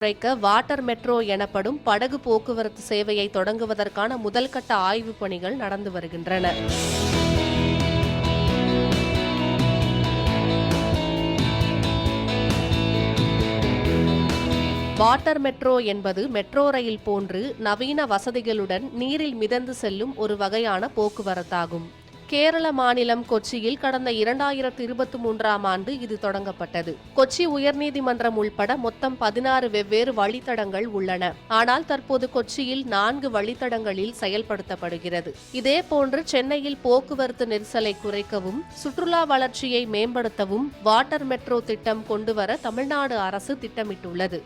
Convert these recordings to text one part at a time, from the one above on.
குறைக்க water metro எனப்படும் படகு போக்குவரத்து சேவையை தொடங்குவதற்கான முதல்கட்ட ஆய்வுப் பணிகள் நடந்து வருகின்றன. வாட்டர் மெட்ரோ என்பது மெட்ரோ ரயில் போன்று நவீன வசதிகளுடன் நீரில் மிதந்து செல்லும் ஒரு வகையான போக்குவரத்தாகும். கேரள மாநிலம் கொச்சியில் கடந்த 2023ஆம் ஆண்டு இது தொடங்கப்பட்டது. கொச்சி உயர்நீதிமன்றம் உள்பட மொத்தம் 16 வெவ்வேறு வழித்தடங்கள் உள்ளன. ஆனால் தற்போது கொச்சியில் 4 வழித்தடங்களில் செயல்படுத்தப்படுகிறது. இதேபோன்று சென்னையில் போக்குவரத்து நெரிசலை குறைக்கவும் சுற்றுலா வளர்ச்சியை மேம்படுத்தவும் வாட்டர் மெட்ரோ திட்டம் கொண்டுவர தமிழ்நாடு அரசு திட்டமிட்டுள்ளது.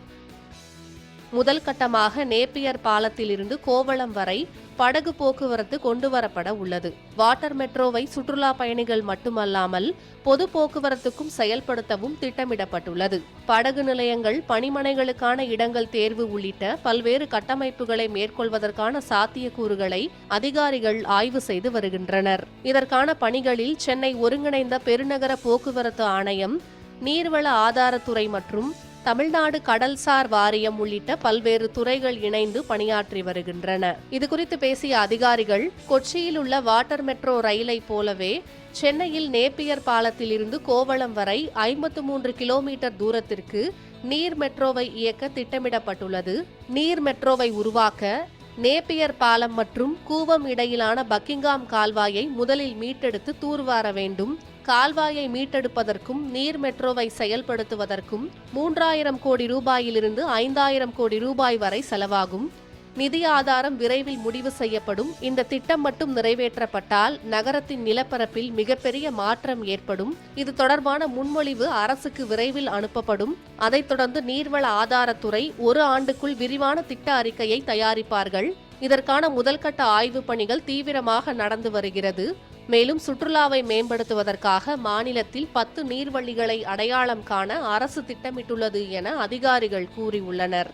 முதல் கட்டமாக நேப்பியர் பாலத்திலிருந்து கோவளம் வரை படகு போக்குவரத்து கொண்டுவரப்பட உள்ளது. வாட்டர் மெட்ரோவை சுற்றுலா பயணிகள் மட்டுமல்லாமல் பொது போக்குவரத்துக்கும் செயல்படுத்தவும் திட்டமிடப்பட்டுள்ளது. படகு நிலையங்கள், பணிமனைகளுக்கான இடங்கள் தேர்வு உள்ளிட்ட பல்வேறு கட்டமைப்புகளை மேற்கொள்வதற்கான சாத்தியக்கூறுகளை அதிகாரிகள் ஆய்வு செய்து வருகின்றனர். இதற்கான பணிகளில் சென்னை ஒருங்கிணைந்த பெருநகர போக்குவரத்து ஆணையம், நீர்வள ஆதாரத்துறை மற்றும் தமிழ்நாடு கடல்சார் வாரியம் உள்ளிட்ட பல்வேறு துறைகள் இணைந்து பணியாற்றி வருகின்றன. இதுகுறித்து பேசிய அதிகாரிகள், கொச்சியில் உள்ள வாட்டர் மெட்ரோ ரயிலை போலவே சென்னையில் நேப்பியர் பாலத்திலிருந்து கோவளம் வரை 53 கிலோமீட்டர் தூரத்திற்கு நீர் மெட்ரோவை இயக்க திட்டமிடப்பட்டுள்ளது. நீர் மெட்ரோவை உருவாக்க நேப்பியர் பாலம் மற்றும் கூவம் இடையிலான பக்கிங்காம் கால்வாயை முதலில் மீட்டெடுத்து தூர்வார வேண்டும். கால்வாயை மீட்டெடுப்பதற்கும் நீர் மெட்ரோவை செயல்படுத்துவதற்கும் 3000 கோடி ரூபாயிலிருந்து 5000 கோடி ரூபாய் வரை செலவாகும். நிதி ஆதாரம் விரைவில் முடிவு செய்யப்படும். இந்த திட்டம் மட்டும் நிறைவேற்றப்பட்டால் நகரத்தின் நிலப்பரப்பில் மிகப்பெரிய மாற்றம் ஏற்படும். இது தொடர்பான முன்மொழிவு அரசுக்கு விரைவில் அனுப்பப்படும். அதைத் தொடர்ந்து நீர்வள ஆதாரத்துறை 1 ஆண்டுக்குள் விரிவான திட்ட அறிக்கையை தயாரிப்பார்கள். இதற்கான முதல்கட்ட ஆய்வுப் பணிகள் தீவிரமாக நடந்து வருகிறது. மேலும் சுற்றுலாவை மேம்படுத்துவதற்காக மாநிலத்தில் 10 நீர்வழிகளை அடையாளம் காண அரசு திட்டமிட்டுள்ளது என அதிகாரிகள் கூறியுள்ளனர்.